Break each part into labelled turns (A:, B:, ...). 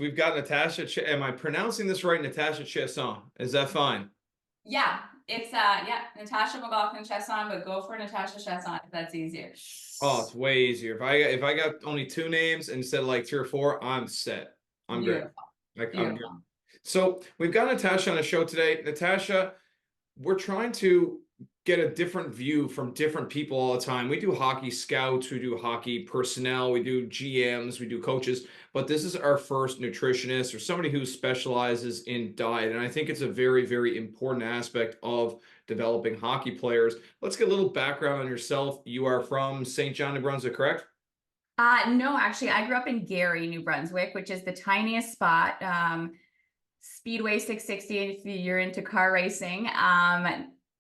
A: We've got Natasha. Am I pronouncing this right? Natasha Chesson. Is that fine?
B: Yeah, it's Natasha McLaughlin Chesson, but go for Natasha Chesson if that's easier.
A: Oh, it's way easier. If I got only two names instead of like three or four, I'm set. I'm good.
B: Beautiful.
A: I'm good.
B: Beautiful.
A: So we've got Natasha on the show today. Natasha, we're trying to get a different view from different people all the time. We do hockey scouts, we do hockey personnel, we do GMs, we do coaches, but this is our first nutritionist or somebody who specializes in diet. And I think it's a very, very important aspect of developing hockey players. Let's get a little background on yourself. You are from St. John, New Brunswick, correct?
B: No, actually, I grew up in Gary, New Brunswick, which is the tiniest spot. Speedway 660 if you're into car racing.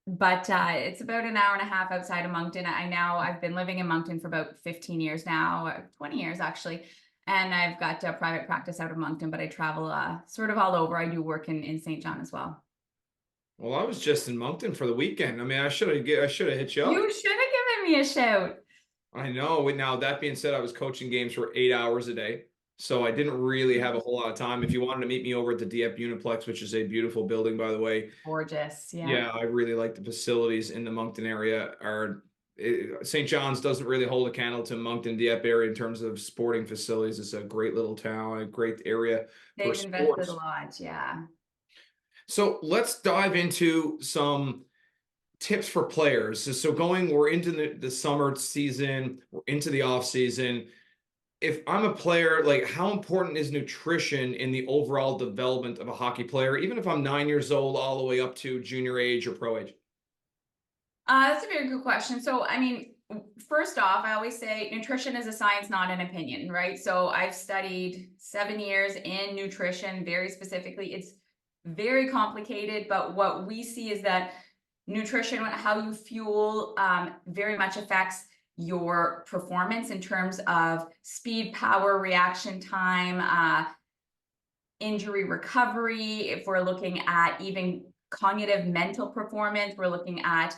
B: But it's about an hour and a half outside of Moncton. I've been living in Moncton for about 15 years now, 20 years actually. And I've got a private practice out of Moncton, but I travel sort of all over. I do work in St. John as well.
A: Well, I was just in Moncton for the weekend. I mean, I should have hit you up.
B: You should have given me a shout.
A: I know. Now, that being said, I was coaching games for 8 hours a day. So I didn't really have a whole lot of time. If you wanted to meet me over at the Dieppe Uniplex, which is a beautiful building, by the way,
B: Gorgeous. Yeah.
A: yeah, I really like the facilities in the Moncton area. St. John's doesn't really hold a candle to Moncton Dieppe area in terms of sporting facilities. It's a great little town, a great area for
B: They've invested a
A: sports.
B: lot. Yeah.
A: So let's dive into some tips for players. We're into the summer season, we're into the off season. If I'm a player, like how important is nutrition in the overall development of a hockey player, even if I'm 9 years old, all the way up to junior age or pro age?
B: That's a very good question. So, I mean, first off, I always say nutrition is a science, not an opinion, right? So I've studied 7 years in nutrition very specifically. It's very complicated, but what we see is that nutrition, how you fuel, very much affects your performance in terms of speed, power, reaction time, injury recovery. If we're looking at even cognitive mental performance, we're looking at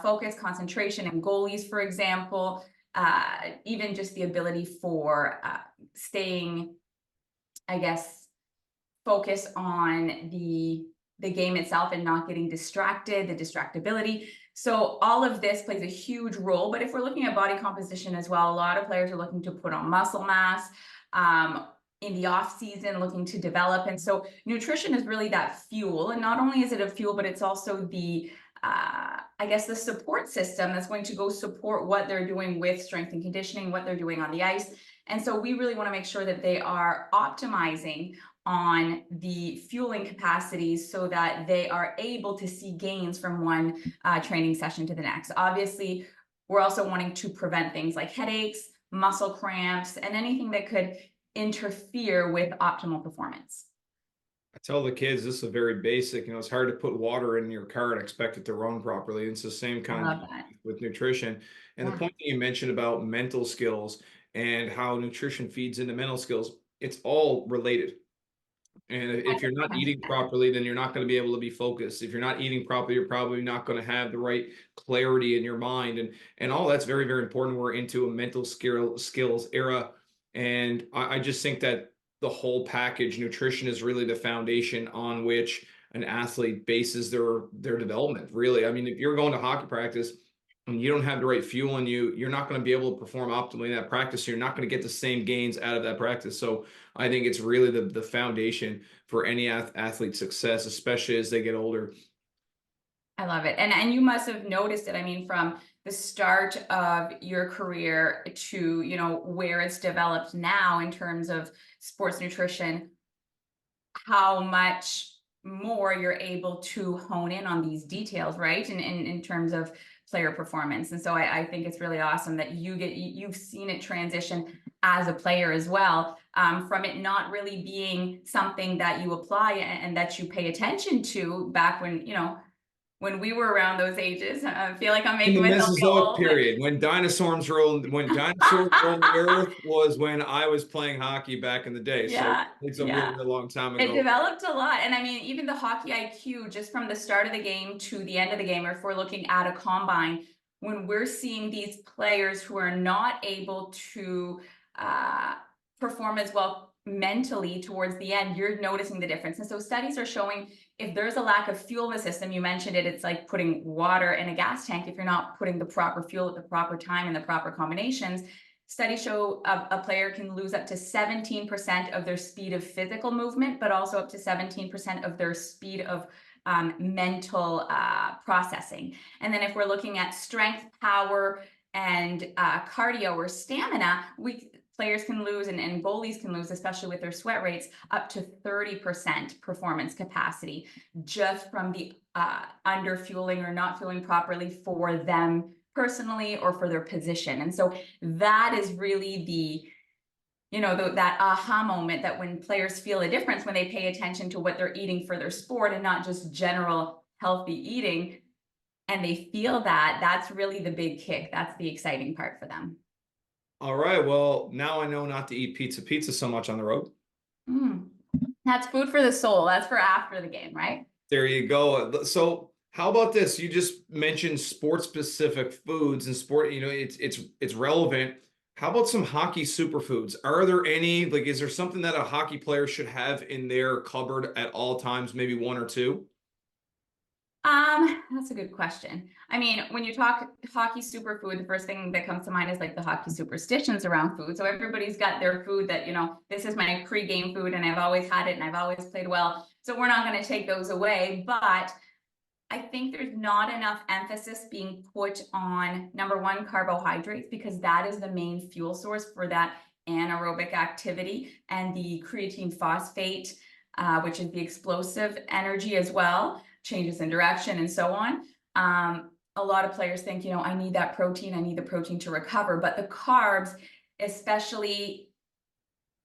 B: focus, concentration, and goalies, for example, even just the ability for staying, I guess, focused on the game itself and not getting distracted, the distractibility. So all of this plays a huge role. But if we're looking at body composition as well, a lot of players are looking to put on muscle mass in the off season, looking to develop. And so nutrition is really that fuel. And not only is it a fuel, but it's also the I guess the support system that's going to go support what they're doing with strength and conditioning, what they're doing on the ice. And so we really want to make sure that they are optimizing on the fueling capacities so that they are able to see gains from one training session to the next. Obviously, we're also wanting to prevent things like headaches, muscle cramps, and anything that could interfere with optimal performance.
A: I tell the kids this is very basic. It's hard to put water in your car and expect it to run properly. It's the same
B: I
A: kind of
B: love that.
A: with nutrition. And the
B: Yeah.
A: point that you mentioned about mental skills and how nutrition feeds into mental skills, it's all related. And if you're not eating
B: 100%.
A: properly, then you're not going to be able to be focused. If you're not eating properly, you're probably not going to have the right clarity in your mind. And all that's very, very important. We're into a mental skills era. And I just think that the whole package, nutrition is really the foundation on which an athlete bases their development. Really. I mean, if you're going to hockey practice and you don't have the right fuel in you, you're not going to be able to perform optimally in that practice. You're not going to get the same gains out of that practice. So I think it's really the foundation for any athlete success, especially as they get older.
B: I love it. And you must have noticed it. I mean, from the start of your career to, where it's developed now in terms of sports nutrition, how much more you're able to hone in on these details, right? And in terms of player performance. And so I think it's really awesome that you've seen it transition as a player as well, from it not really being something that you apply and that you pay attention to back when we were around those ages. I feel like I'm
A: In
B: making
A: the
B: myself feel
A: Mesozoic
B: old.
A: period, when dinosaurs rolled the earth was when I was playing hockey back in the day. So
B: Yeah,
A: it's a
B: yeah.
A: really a long time
B: It
A: ago.
B: developed a lot. And I mean, even the hockey IQ, just from the start of the game to the end of the game, or if we're looking at a combine, when we're seeing these players who are not able to perform as well mentally towards the end, you're noticing the difference. And so studies are showing if there's a lack of fuel in the system, you mentioned it, it's like putting water in a gas tank. If you're not putting the proper fuel at the proper time and the proper combinations, studies show a player can lose up to 17% of their speed of physical movement, but also up to 17% of their speed of mental processing. And then if we're looking at strength, power, and cardio or stamina, players can lose and goalies can lose, especially with their sweat rates, up to 30% performance capacity just from the under fueling or not fueling properly for them personally or for their position. And so that is really that aha moment, that when players feel a difference when they pay attention to what they're eating for their sport and not just general healthy eating, and they feel that, that's really the big kick. That's the exciting part for them.
A: All right. Well, now I know not to eat pizza so much on the road.
B: That's food for the soul. That's for after the game, right?
A: There you go. So how about this? You just mentioned sport-specific foods and sport, it's relevant. How about some hockey superfoods? Are there any, like, is there something that a hockey player should have in their cupboard at all times, maybe one or two?
B: That's a good question. I mean, when you talk hockey superfood, the first thing that comes to mind is like the hockey superstitions around food. So everybody's got their food that, this is my pre-game food and I've always had it and I've always played well. So we're not going to take those away. But I think there's not enough emphasis being put on, number one, carbohydrates, because that is the main fuel source for that anaerobic activity, and the creatine phosphate, which is the explosive energy as well, changes in direction and so on. A lot of players think, I need that protein, I need the protein to recover, but the carbs, especially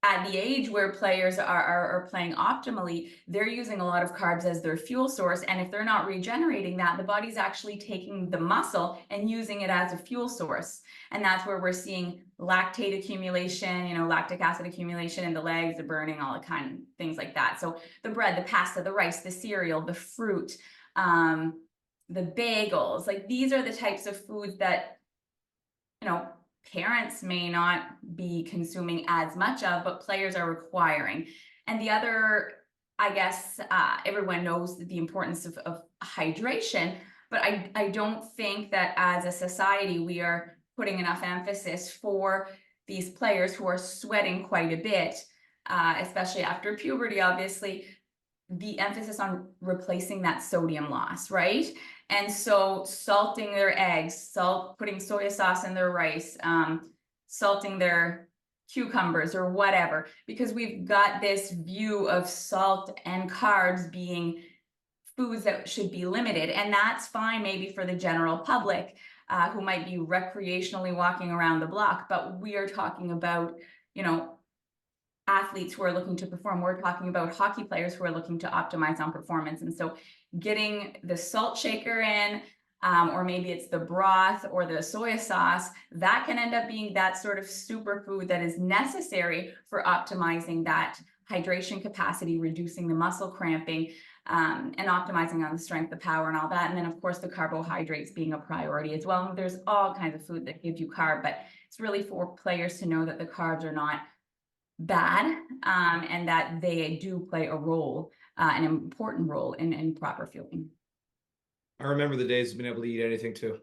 B: at the age where players are playing optimally, they're using a lot of carbs as their fuel source. And if they're not regenerating that, the body's actually taking the muscle and using it as a fuel source. And that's where we're seeing lactate accumulation, lactic acid accumulation in the legs, the burning, all the kind of things like that. So the bread, the pasta, the rice, the cereal, the fruit, the bagels, like these are the types of foods that, parents may not be consuming as much of, but players are requiring. And the other, I guess, everyone knows the importance of hydration, but I don't think that as a society we are putting enough emphasis for these players who are sweating quite a bit, especially after puberty, obviously, the emphasis on replacing that sodium loss, right? And so salting their eggs, putting soy sauce in their rice, salting their cucumbers or whatever, because we've got this view of salt and carbs being foods that should be limited. And that's fine maybe for the general public who might be recreationally walking around the block, but we are talking about, athletes who are looking to perform. We're talking about hockey players who are looking to optimize on performance. And so getting the salt shaker in, or maybe it's the broth or the soy sauce, that can end up being that sort of superfood that is necessary for optimizing that hydration capacity, reducing the muscle cramping, and optimizing on the strength, the power, and all that. And then, of course, the carbohydrates being a priority as well. And there's all kinds of food that give you carb, but it's really for players to know that the carbs are not bad, and that they do play a role, an important role in proper fueling.
A: I remember the days of being able to eat anything too.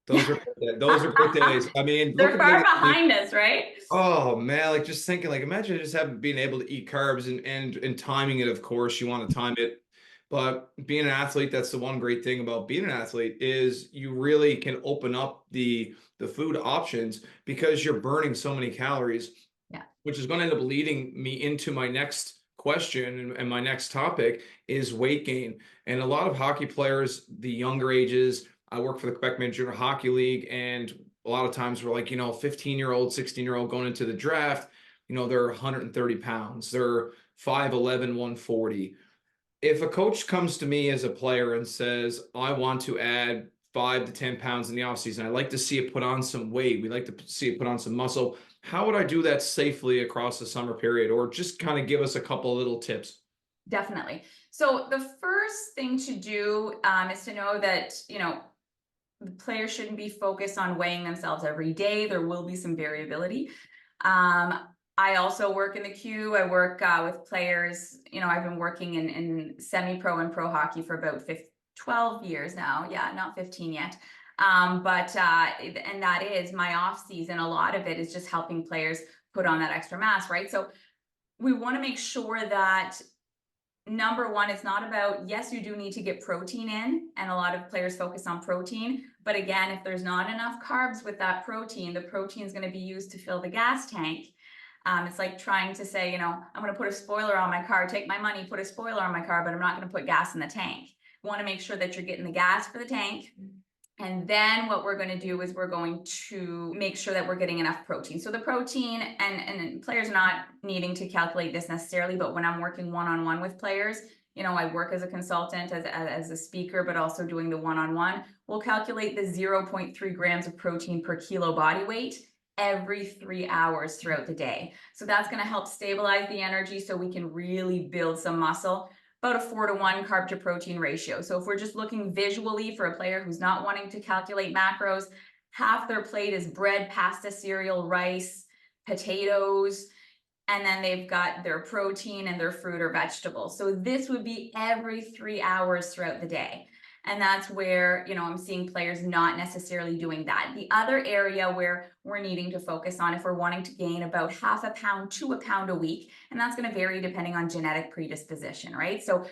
A: Those are good days. I mean,
B: They're
A: look
B: far
A: at
B: behind us, right?
A: Oh man, like just thinking, like imagine just being able to eat carbs and timing it. Of course, you want to time it, but being an athlete, that's the one great thing about being an athlete is you really can open up the food options because you're burning so many calories.
B: Yeah.
A: Which is going to end up leading me into my next question and my next topic is weight gain. And a lot of hockey players, the younger ages, I work for the Quebec Junior Hockey League, and a lot of times we're like, 15-year-old, 16-year-old going into the draft, they're 130 pounds, they're 5'11", 140. If a coach comes to me as a player and says, I want to add 5 to 10 pounds in the offseason, I'd like to see it put on some weight, we'd like to see it put on some muscle, how would I do that safely across the summer period? Or just kind of give us a couple of little tips.
B: Definitely. So the first thing to do is to know that, the players shouldn't be focused on weighing themselves every day. There will be some variability. I also work in the queue. I work with players. I've been working in semi-pro and pro hockey for about 12 years now. Yeah, not 15 yet. And that is my off season. A lot of it is just helping players put on that extra mass, right? So we want to make sure that number one, it's not about, yes, you do need to get protein in, and a lot of players focus on protein. But again, if there's not enough carbs with that protein, the protein is going to be used to fill the gas tank. It's like trying to say, I'm going to put a spoiler on my car, take my money, put a spoiler on my car, but I'm not going to put gas in the tank. You want to make sure that you're getting the gas for the tank. And then what we're going to do is we're going to make sure that we're getting enough protein. So the protein, and players are not needing to calculate this necessarily, but when I'm working one-on-one with players, I work as a consultant, as a speaker, but also doing the one-on-one, we'll calculate the 0.3 grams of protein per kilo body weight every 3 hours throughout the day. So that's going to help stabilize the energy so we can really build some muscle. About a 4-to-1 carb to protein ratio. So if we're just looking visually for a player who's not wanting to calculate macros, half their plate is bread, pasta, cereal, rice, potatoes, and then they've got their protein and their fruit or vegetables. So this would be every 3 hours throughout the day. And that's where, I'm seeing players not necessarily doing that. The other area where we're needing to focus on, if we're wanting to gain about half a pound to a pound a week, and that's going to vary depending on genetic predisposition, right? So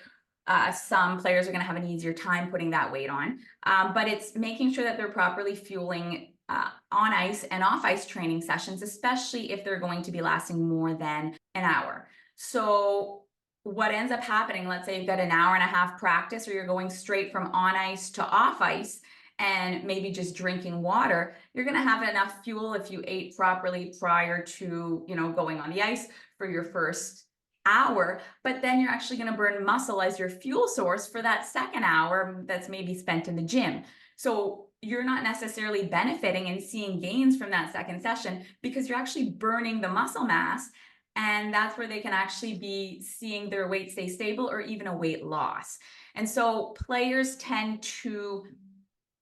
B: some players are going to have an easier time putting that weight on, but it's making sure that they're properly fueling on ice and off ice training sessions, especially if they're going to be lasting more than an hour. So what ends up happening, let's say you've got an hour and a half practice, or you're going straight from on ice to off ice and maybe just drinking water, you're going to have enough fuel if you ate properly prior to, going on the ice for your first hour, but then you're actually going to burn muscle as your fuel source for that second hour that's maybe spent in the gym. So you're not necessarily benefiting and seeing gains from that second session because you're actually burning the muscle mass. And that's where they can actually be seeing their weight stay stable or even a weight loss. And so players tend to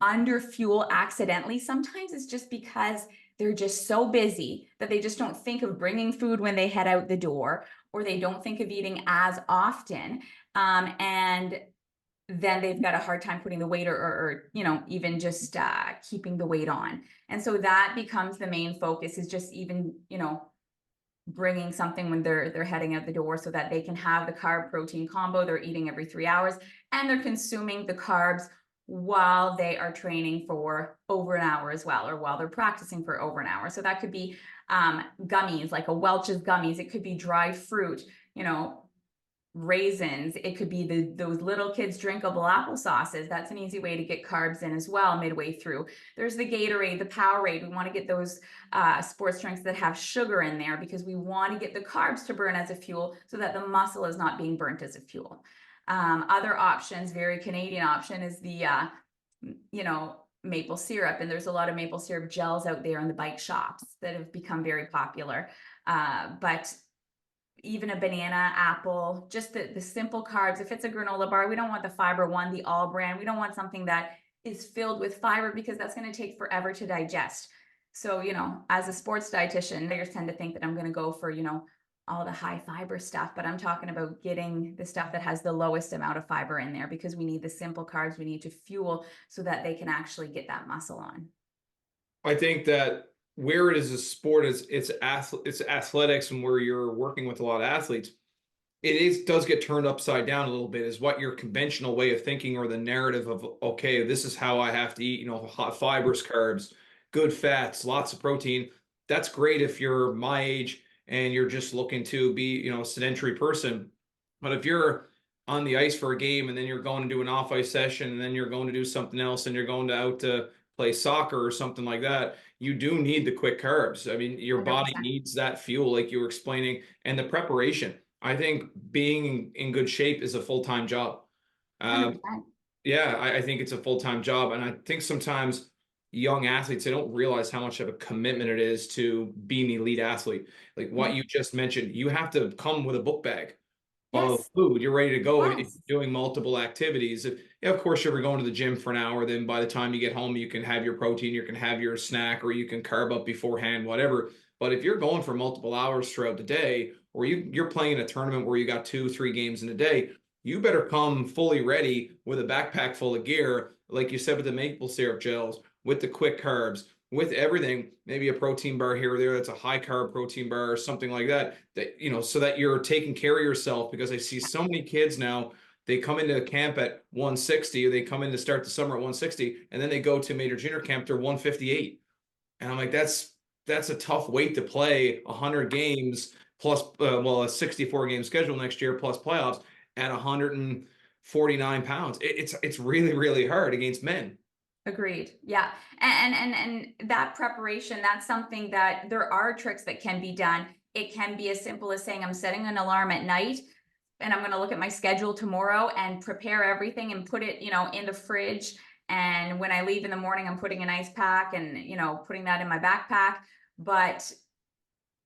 B: underfuel accidentally. Sometimes it's just because they're just so busy that they just don't think of bringing food when they head out the door, or they don't think of eating as often. And then they've got a hard time putting the weight or even just keeping the weight on. And so that becomes the main focus, is just even, bringing something when they're heading out the door so that they can have the carb protein combo. They're eating every 3 hours and they're consuming the carbs while they are training for over an hour as well, or while they're practicing for over an hour. So that could be gummies, like a Welch's gummies. It could be dried fruit, raisins. It could be those little kids drinkable apple sauces. That's an easy way to get carbs in as well midway through. There's the Gatorade, the Powerade. We want to get those sports drinks that have sugar in there because we want to get the carbs to burn as a fuel so that the muscle is not being burnt as a fuel. Other options, very Canadian option, is the maple syrup. And there's a lot of maple syrup gels out there in the bike shops that have become very popular. But even a banana, apple, just the simple carbs. If it's a granola bar, we don't want the Fiber One, the all brand. We don't want something that is filled with fiber because that's going to take forever to digest. So, as a sports dietitian, players tend to think that I'm going to go for, all the high fiber stuff, but I'm talking about getting the stuff that has the lowest amount of fiber in there, because we need the simple carbs we need to fuel so that they can actually get that muscle on.
A: I think that where it is a sport, it's athletics, and where you're working with a lot of athletes, does get turned upside down a little bit, is what your conventional way of thinking, or the narrative of, okay, this is how I have to eat, hot fibers, carbs, good fats, lots of protein. That's great if you're my age and you're just looking to be, a sedentary person. But if you're on the ice for a game, and then you're going to do an off ice session, and then you're going to do something else, and you're going out to play soccer or something like that, you do need the quick carbs. I mean, your body
B: 100%.
A: needs that fuel, like you were explaining, and the preparation. I think being in good shape is a full-time job.
B: 100%.
A: Yeah, I think it's a full-time job. And I think sometimes young athletes, they don't realize how much of a commitment it is to be an elite athlete. Like what you just mentioned, you have to come with a book bag of
B: Yes.
A: food. You're ready to go if
B: Yes.
A: you're doing multiple activities. Yeah, of course, you're going to the gym for an hour. Then by the time you get home, you can have your protein, you can have your snack, or you can carb up beforehand, whatever. But if you're going for multiple hours throughout the day, or you're playing in a tournament where you got 2, 3 games in a day, you better come fully ready with a backpack full of gear, like you said, with the maple syrup gels, with the quick carbs, with everything, maybe a protein bar here or there that's a high carb protein bar or something like that, so that you're taking care of yourself. Because I see so many kids now, they come into camp at 160, or they come in to start the summer at 160, and then they go to major junior camp, they're 158. And I'm like, that's a tough weight to play 100 games plus, a 64 game schedule next year plus playoffs at 149 pounds. It's really, really hard against men.
B: Agreed. Yeah. And that preparation, that's something that there are tricks that can be done. It can be as simple as saying, I'm setting an alarm at night and I'm going to look at my schedule tomorrow and prepare everything and put it, in the fridge. And when I leave in the morning, I'm putting an ice pack and, putting that in my backpack. But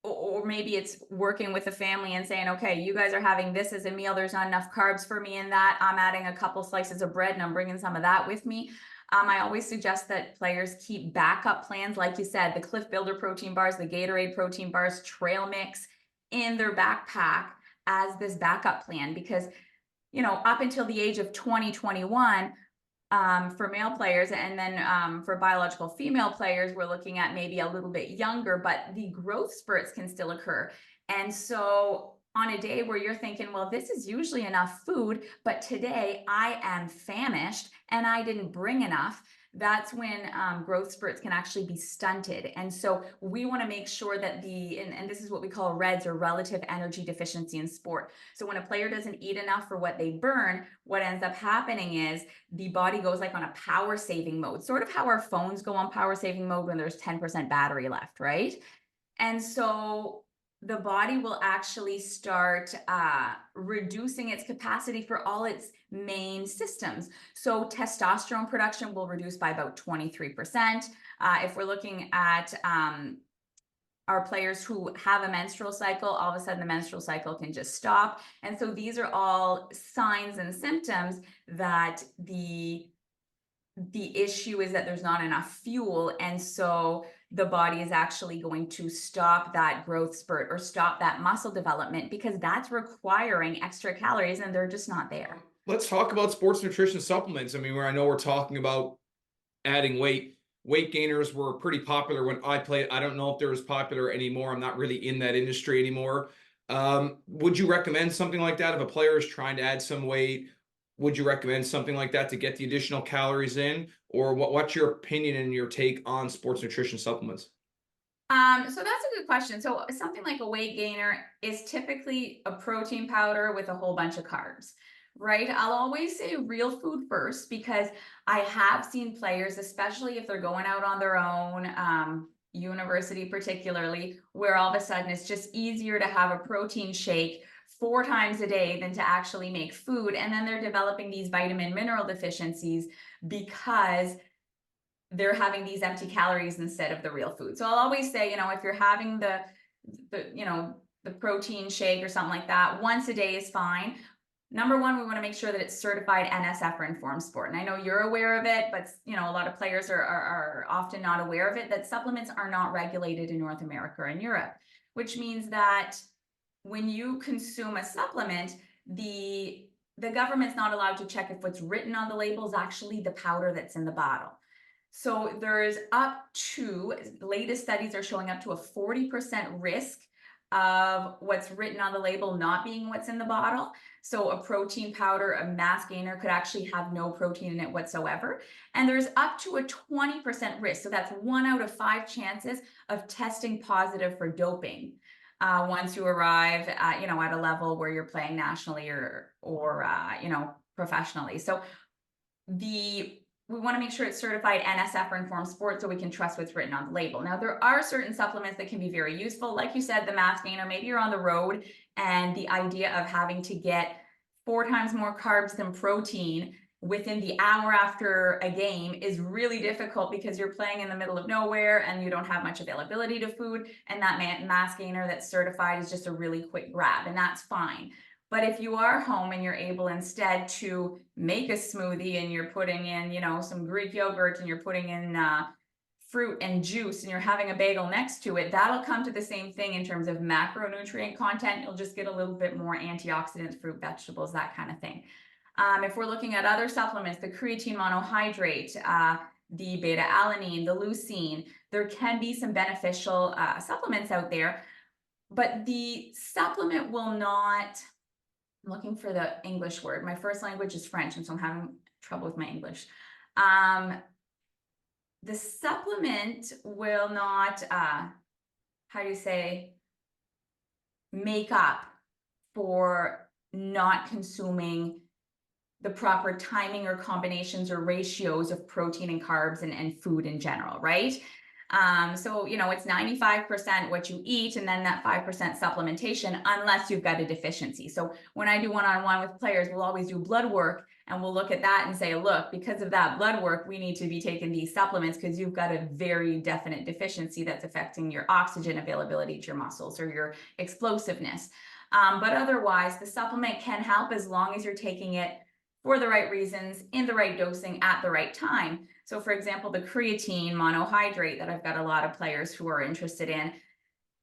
B: or maybe it's working with the family and saying, okay, you guys are having this as a meal. There's not enough carbs for me in that. I'm adding a couple slices of bread and I'm bringing some of that with me. I always suggest that players keep backup plans. Like you said, the Cliff Builder protein bars, the Gatorade protein bars, trail mix in their backpack as this backup plan, because, up until the age of 2021, for male players, and then for biological female players, we're looking at maybe a little bit younger, but the growth spurts can still occur. And so on a day where you're thinking, well, this is usually enough food, but today I am famished and I didn't bring enough, that's when growth spurts can actually be stunted. And so we want to make sure that and this is what we call REDS, or relative energy deficiency in sport. So when a player doesn't eat enough for what they burn, what ends up happening is the body goes like on a power saving mode, sort of how our phones go on power saving mode when there's 10% battery left, right? And so the body will actually start reducing its capacity for all its main systems. So testosterone production will reduce by about 23%. If we're looking at our players who have a menstrual cycle, all of a sudden the menstrual cycle can just stop. And so these are all signs and symptoms that the issue is that there's not enough fuel. And so the body is actually going to stop that growth spurt or stop that muscle development, because that's requiring extra calories and they're just not there.
A: Let's talk about sports nutrition supplements. I mean, where I know we're talking about adding weight. Weight gainers were pretty popular when I played. I don't know if they're as popular anymore. I'm not really in that industry anymore. Would you recommend something like that if a player is trying to add some weight? Would you recommend something like that to get the additional calories in? Or what's your opinion and your take on sports nutrition supplements?
B: So that's a good question. So something like a weight gainer is typically a protein powder with a whole bunch of carbs, right? I'll always say real food first, because I have seen players, especially if they're going out on their own, university particularly, where all of a sudden it's just easier to have a protein shake 4 times a day than to actually make food. And then they're developing these vitamin mineral deficiencies because they're having these empty calories instead of the real food. So I'll always say, if you're having the protein shake or something like that, once a day is fine. Number one, we want to make sure that it's certified NSF or Informed Sport. And I know you're aware of it, but a lot of players are often not aware of it, that supplements are not regulated in North America and Europe, which means that when you consume a supplement, the government's not allowed to check if what's written on the label is actually the powder that's in the bottle. So there's latest studies are showing up to a 40% risk of what's written on the label not being what's in the bottle. So a protein powder, a mass gainer, could actually have no protein in it whatsoever. And there's up to a 20% risk. So that's 1 out of 5 chances of testing positive for doping once you arrive at, at a level where you're playing nationally or professionally. So we want to make sure it's certified NSF or Informed Sport so we can trust what's written on the label. Now, there are certain supplements that can be very useful. Like you said, the mass gainer, maybe you're on the road and the idea of having to get 4 times more carbs than protein within the hour after a game is really difficult, because you're playing in the middle of nowhere and you don't have much availability to food. And that mass gainer that's certified is just a really quick grab, and that's fine. But if you are home and you're able instead to make a smoothie and you're putting in, some Greek yogurt and you're putting in fruit and juice and you're having a bagel next to it, that'll come to the same thing in terms of macronutrient content. You'll just get a little bit more antioxidants, fruit, vegetables, that kind of thing. If we're looking at other supplements, the creatine monohydrate, the beta alanine, the leucine, there can be some beneficial supplements out there, but the supplement will not, I'm looking for the English word. My first language is French, and so I'm having trouble with my English. The supplement will not, how do you say, make up for not consuming the proper timing or combinations or ratios of protein and carbs and food in general, right? So, you know, it's 95% what you eat and then that 5% supplementation, unless you've got a deficiency. So when I do one-on-one with players, we'll always do blood work and we'll look at that and say, look, because of that blood work, we need to be taking these supplements because you've got a very definite deficiency that's affecting your oxygen availability to your muscles or your explosiveness. But otherwise, the supplement can help as long as you're taking it for the right reasons, in the right dosing, at the right time. So for example, the creatine monohydrate that I've got a lot of players who are interested in,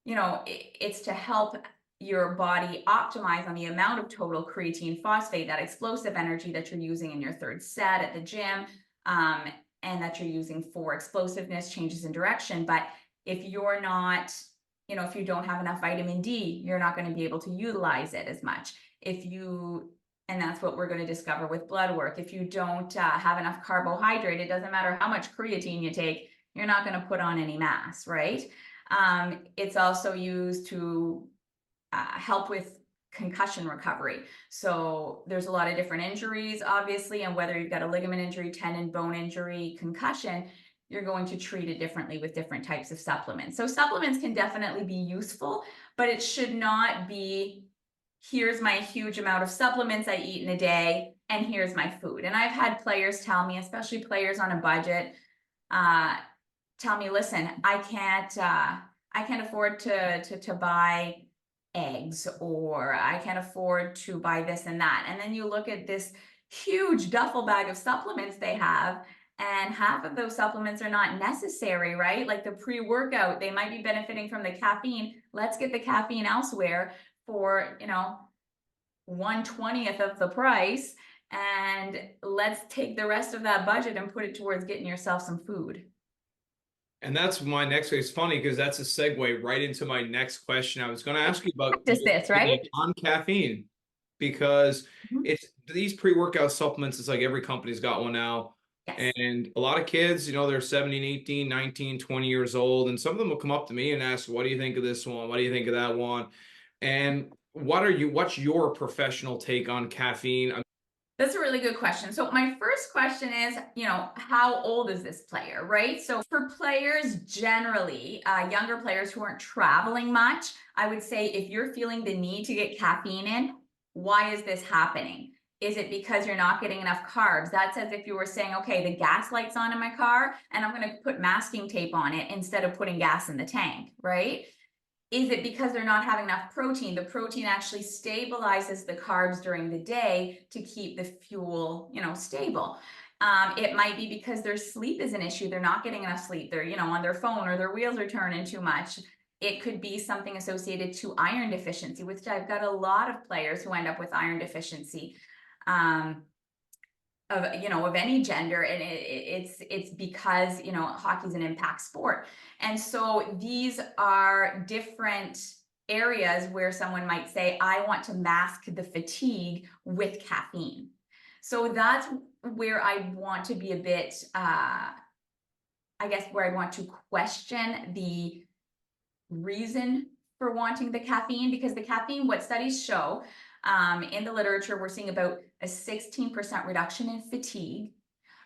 B: you know, it's to help your body optimize on the amount of total creatine phosphate, that explosive energy that you're using in your third set at the gym, and that you're using for explosiveness, changes in direction. But if you're not, you know, if you don't have enough vitamin D, you're not going to be able to utilize it as much. And that's what we're going to discover with blood work. If you don't have enough carbohydrate, it doesn't matter how much creatine you take, you're not going to put on any mass, right? It's also used to help with concussion recovery. So there's a lot of different injuries, obviously, and whether you've got a ligament injury, tendon, bone injury, concussion, you're going to treat it differently with different types of supplements. So supplements can definitely be useful, but it should not be, here's my huge amount of supplements I eat in a day, and here's my food. And I've had players tell me, especially players on a budget, tell me, listen, I can't afford to buy eggs, or I can't afford to buy this and that. And then you look at this huge duffel bag of supplements they have, and half of those supplements are not necessary, right? Like the pre-workout, they might be benefiting from the caffeine. Let's get the caffeine elsewhere for, you know, 1/20th of the price, and let's take the rest of that budget and put it towards getting yourself some food.
A: And that's my next. It's funny because that's a segue right into my next question. I was going to ask you about
B: Just
A: your
B: this, right?
A: opinion on caffeine, because
B: Mhm.
A: it's these pre-workout supplements. It's like every company's got one now.
B: Yes.
A: And a lot of kids, you know, they're 17, 18, 19, 20 years old. And some of them will come up to me and ask, what do you think of this one? What do you think of that one? And what's your professional take on caffeine?
B: That's a really good question. So my first question is, you know, how old is this player, right? So for players generally, younger players who aren't traveling much, I would say if you're feeling the need to get caffeine in, why is this happening? Is it because you're not getting enough carbs? That's as if you were saying, okay, the gas light's on in my car and I'm going to put masking tape on it instead of putting gas in the tank, right? Is it because they're not having enough protein? The protein actually stabilizes the carbs during the day to keep the fuel, you know, stable. It might be because their sleep is an issue. They're not getting enough sleep. They're, you know, on their phone, or their wheels are turning too much. It could be something associated to iron deficiency, which I've got a lot of players who end up with iron deficiency. Of, you know, of any gender, and it's because, you know, hockey's an impact sport, and so these are different areas where someone might say, I want to mask the fatigue with caffeine. So that's where I want to be a bit, I guess, where I want to question the reason for wanting the caffeine, because the caffeine, what studies show, in the literature, we're seeing about a 16% reduction in fatigue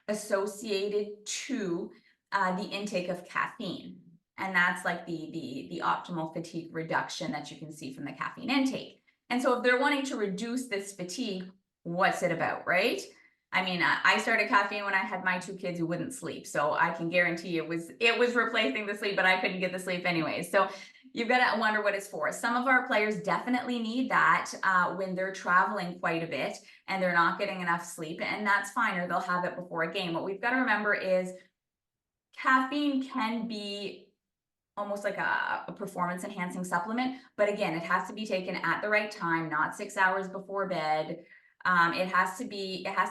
B: associated to the intake of caffeine. And that's like the optimal fatigue reduction that you can see from the caffeine intake. And so if they're wanting to reduce this fatigue, what's it about, right? I mean, I started caffeine when I had my two kids who wouldn't sleep. So I can guarantee it was replacing the sleep, but I couldn't get the sleep anyway. So you've got to wonder what it's for. Some of our players definitely need that when they're traveling quite a bit and they're not getting enough sleep, and that's fine, or they'll have it before a game. What we've got to remember is Caffeine can be almost like a performance enhancing supplement, but again, it has to be taken at the right time, not 6 hours before bed. It has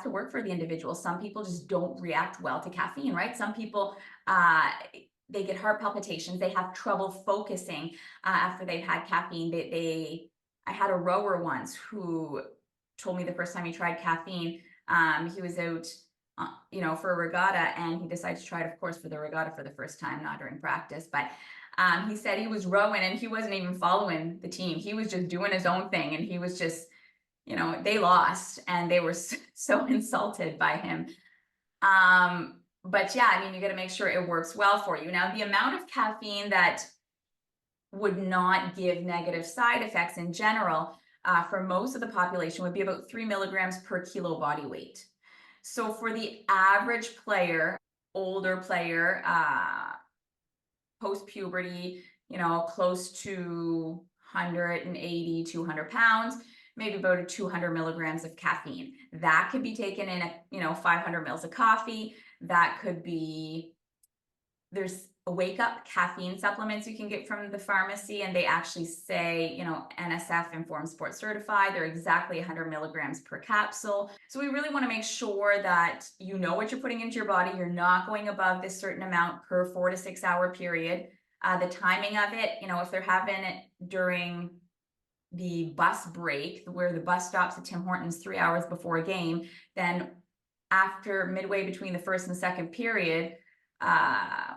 B: to work for the individual. Some people just don't react well to caffeine, right? Some people, uh, they get heart palpitations, they have trouble focusing after they've had caffeine. I had a rower once who told me the first time he tried caffeine, he was out, for a regatta, and he decided to try it, of course, for the regatta for the first time, not during practice. But he said he was rowing and he wasn't even following the team. He was just doing his own thing, and he was just, they lost and they were so insulted by him. But yeah, I mean, you got to make sure it works well for you. Now, the amount of caffeine that would not give negative side effects in general for most of the population would be about 3 milligrams per kilo body weight. So for the average player, older player, post puberty, close to 180, 200 pounds, maybe about 200 milligrams of caffeine. That could be taken in 500 mils of coffee. That could be, there's a wake up caffeine supplements you can get from the pharmacy, and they actually say, NSF Informed Sports Certified. They're exactly 100 milligrams per capsule. So we really want to make sure that you know what you're putting into your body. You're not going above this certain amount per 4 to 6 hour period. The timing of it, if they're having it during the bus break, where the bus stops at Tim Hortons 3 hours before a game, then after midway between the first and second period,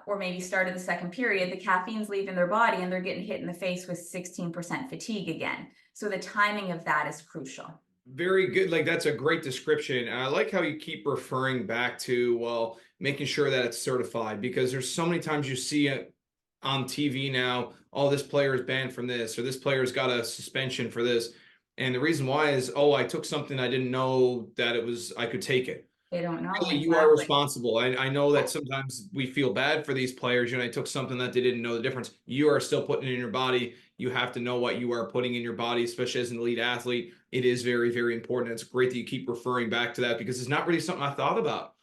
B: or maybe start of the second period, the caffeine's leaving their body and they're getting hit in the face with 16% fatigue again. So the timing of that is crucial.
A: Very good. Like, that's a great description. And I like how you keep referring back to, well, making sure that it's certified, because there's so many times you see it on TV now, oh, this player is banned from this, or this player's got a suspension for this. And the reason why is, oh, I took something I didn't know that I could take it.
B: They don't know.
A: Really,
B: Exactly.
A: you are responsible. I know that sometimes we feel bad for these players. They took something that they didn't know the difference. You are still putting it in your body. You have to know what you are putting in your body, especially as an elite athlete. It is very, very important. It's great that you keep referring back to that, because it's not really something I thought about,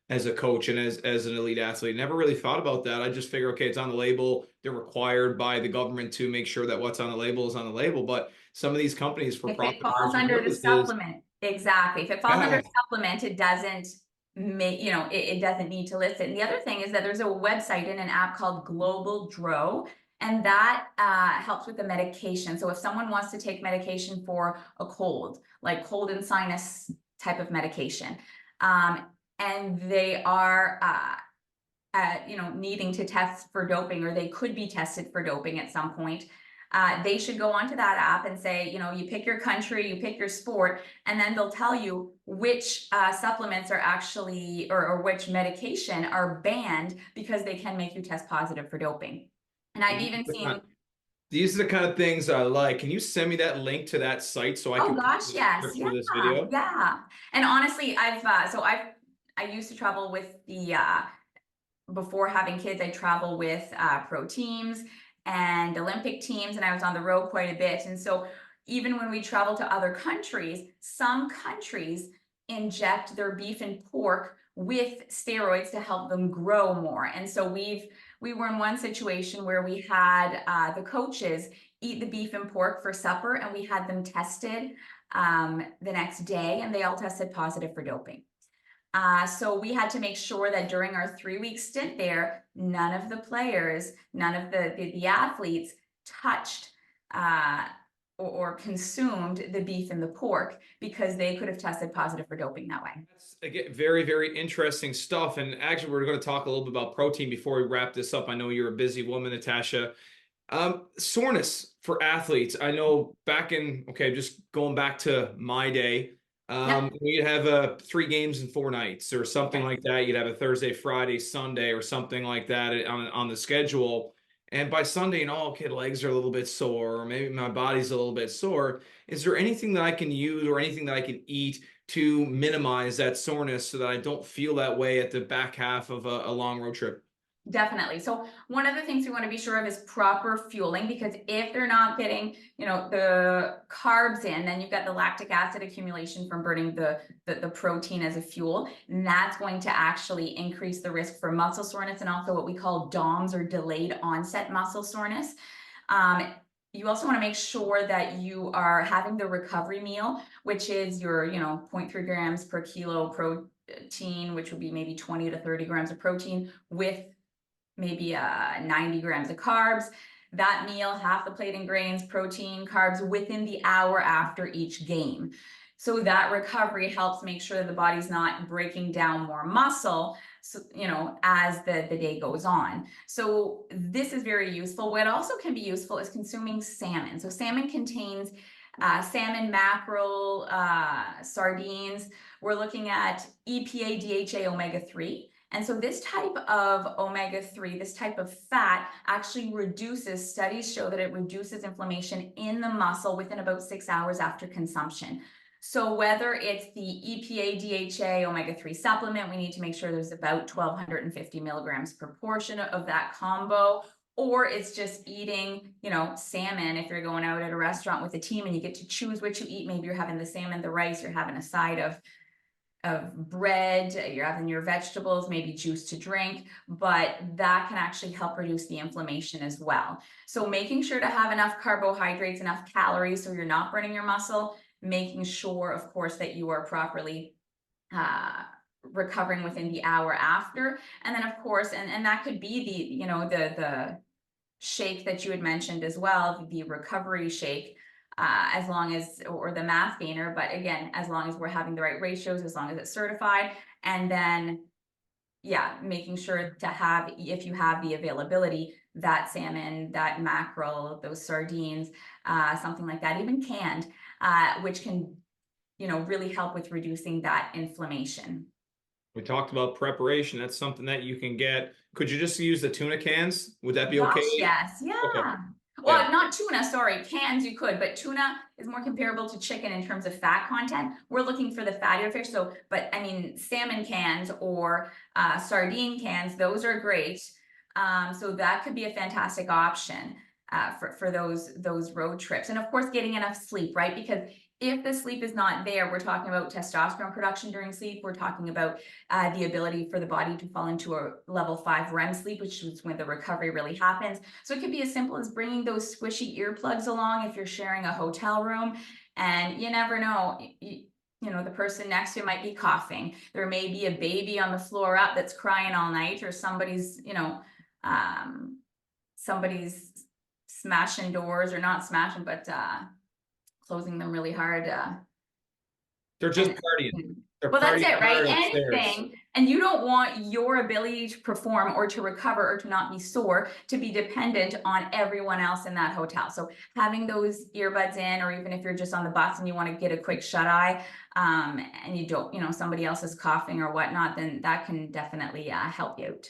A: as a coach and as an elite athlete. Never really thought about that. I just figure, okay, it's on the label. They're required by the government to make sure that what's on the label is on the label. But some of these companies, for
B: If
A: profit
B: it falls under the supplement, exactly. If it falls under supplement, it doesn't make, it doesn't need to list it. And the other thing is that there's a website and an app called Global Dro, and that helps with the medication. So if someone wants to take medication for a cold, like cold and sinus type of medication, and they are needing to test for doping, or they could be tested for doping at some point, they should go onto that app and say, you pick your country, you pick your sport, and then they'll tell you which supplements are actually, or which medication are banned, because they can make you test positive for doping. And I've even seen...
A: These are the kind of things I like. Can you send me that link to that site so I can...
B: Oh gosh, yes.
A: Yeah, this video?
B: Yeah. And honestly, I used to travel with the, before having kids, I travel with pro teams and Olympic teams, and I was on the road quite a bit. And so even when we travel to other countries, some countries inject their beef and pork with steroids to help them grow more. And so we were in one situation where we had the coaches eat the beef and pork for supper, and we had them tested the next day, and they all tested positive for doping. So we had to make sure that during our 3-week stint there, none of the players, none of the athletes touched or consumed the beef and the pork, because they could have tested positive for doping that way.
A: That's, again, very, very interesting stuff. And actually, we're going to talk a little bit about protein before we wrap this up. I know you're a busy woman, Natasha. Soreness for athletes. I know just going back to my day, we'd have 3 games in 4 nights or something like that. You'd have a Thursday, Friday, Sunday, or something like that on the schedule. And by Sunday, okay, legs are a little bit sore, or maybe my body's a little bit sore. Is there anything that I can use or anything that I can eat to minimize that soreness so that I don't feel that way at the back half of a long road trip?
B: Definitely. So one of the things we want to be sure of is proper fueling, because if they're not getting, the carbs in, then you've got the lactic acid accumulation from burning the protein as a fuel. And that's going to actually increase the risk for muscle soreness and also what we call DOMS, or delayed onset muscle soreness. You also want to make sure that you are having the recovery meal, which is your, 0.3 grams per kilo protein, which would be maybe 20 to 30 grams of protein, with maybe 90 grams of carbs. That meal, half the plate in grains, protein, carbs within the hour after each game. So that recovery helps make sure that the body's not breaking down more muscle, so, as the day goes on. So this is very useful. What also can be useful is consuming salmon. So salmon contains salmon, mackerel, sardines. We're looking at EPA, DHA, omega-3. And so this type of omega-3, this type of fat, actually reduces, studies show that it reduces inflammation in the muscle within about 6 hours after consumption. So whether it's the EPA, DHA, omega-3 supplement, we need to make sure there's about 1,250 milligrams per portion of that combo, or it's just eating, salmon. If you're going out at a restaurant with a team and you get to choose what you eat, maybe you're having the salmon, the rice, you're having a side of bread, you're having your vegetables, maybe juice to drink, but that can actually help reduce the inflammation as well. So making sure to have enough carbohydrates, enough calories, so you're not burning your muscle, making sure, of course, that you are properly recovering within the hour after. And then, of course, and that could be the shake that you had mentioned as well, the recovery shake, as long as, or the mass gainer, but again, as long as we're having the right ratios, as long as it's certified. And then, making sure to have, if you have the availability, that salmon, that mackerel, those sardines, something like that, even canned, which can, really help with reducing that inflammation.
A: We talked about preparation. That's something that you can get. Could you just use the tuna cans? Would that be okay?
B: Gosh, yes,
A: Okay.
B: yeah.
A: Yeah.
B: Well, not tuna, sorry, cans you could, but tuna is more comparable to chicken in terms of fat content. We're looking for the fattier fish. So, but I mean, salmon cans or sardine cans, those are great. So that could be a fantastic option for those road trips. And of course, getting enough sleep, right? Because if the sleep is not there, we're talking about testosterone production during sleep. We're talking about the ability for the body to fall into a level 5 REM sleep, which is when the recovery really happens. So it could be as simple as bringing those squishy earplugs along if you're sharing a hotel room. And you never know, the person next to you might be coughing. There may be a baby on the floor up that's crying all night, or somebody's smashing doors, or not smashing, but closing them really hard.
A: They're just partying. They're
B: Well, that's
A: partying
B: it, right?
A: hard upstairs.
B: Anything, and you don't want your ability to perform or to recover or to not be sore to be dependent on everyone else in that hotel. So having those earbuds in, or even if you're just on the bus and you want to get a quick shut-eye, and you don't, somebody else is coughing or whatnot, then that can definitely help you out.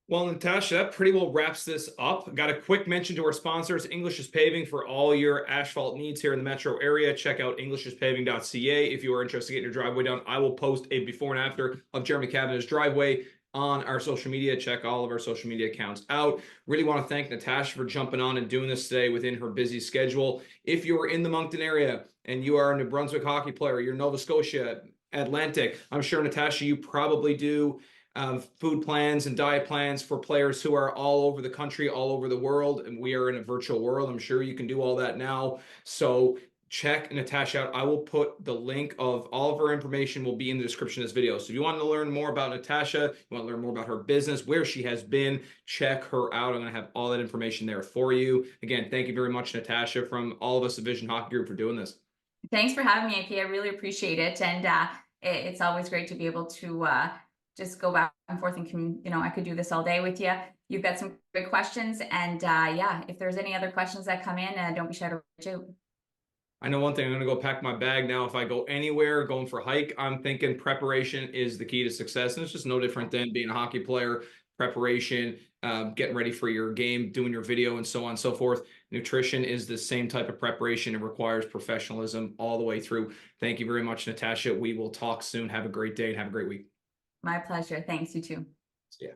A: Well, Natasha, that pretty well wraps this up. Got a quick mention to our sponsors, English is Paving, for all your asphalt needs here in the metro area. Check out englishispaving.ca if you are interested in getting your driveway done. I will post a before and after of Jeremy Cavanagh's driveway on our social media. Check all of our social media accounts out. Really want to thank Natasha for jumping on and doing this today within her busy schedule. If you're in the Moncton area and you are a New Brunswick hockey player, you're Nova Scotia, Atlantic, I'm sure, Natasha, you probably do food plans and diet plans for players who are all over the country, all over the world, and we are in a virtual world. I'm sure you can do all that now. So check Natasha out. I will put the link of all of her information will be in the description of this video. So if you want to learn more about Natasha, you want to learn more about her business, where she has been, check her out. I'm going to have all that information there for you. Again, thank you very much, Natasha, from all of us at Vision Hockey Group, for doing this.
B: Thanks for having me, AP. I really appreciate it. And it's always great to be able to just go back and forth, and I could do this all day with you. You've got some great questions, and if there's any other questions that come in, don't be shy to reach out.
A: I know one thing, I'm going to go pack my bag now. If I go anywhere, going for a hike, I'm thinking preparation is the key to success. And it's just no different than being a hockey player. Preparation, getting ready for your game, doing your video, and so on and so forth. Nutrition is the same type of preparation. It requires professionalism all the way through. Thank you very much, Natasha. We will talk soon. Have a great day and have a great week.
B: My pleasure. Thanks, you too.
A: See ya.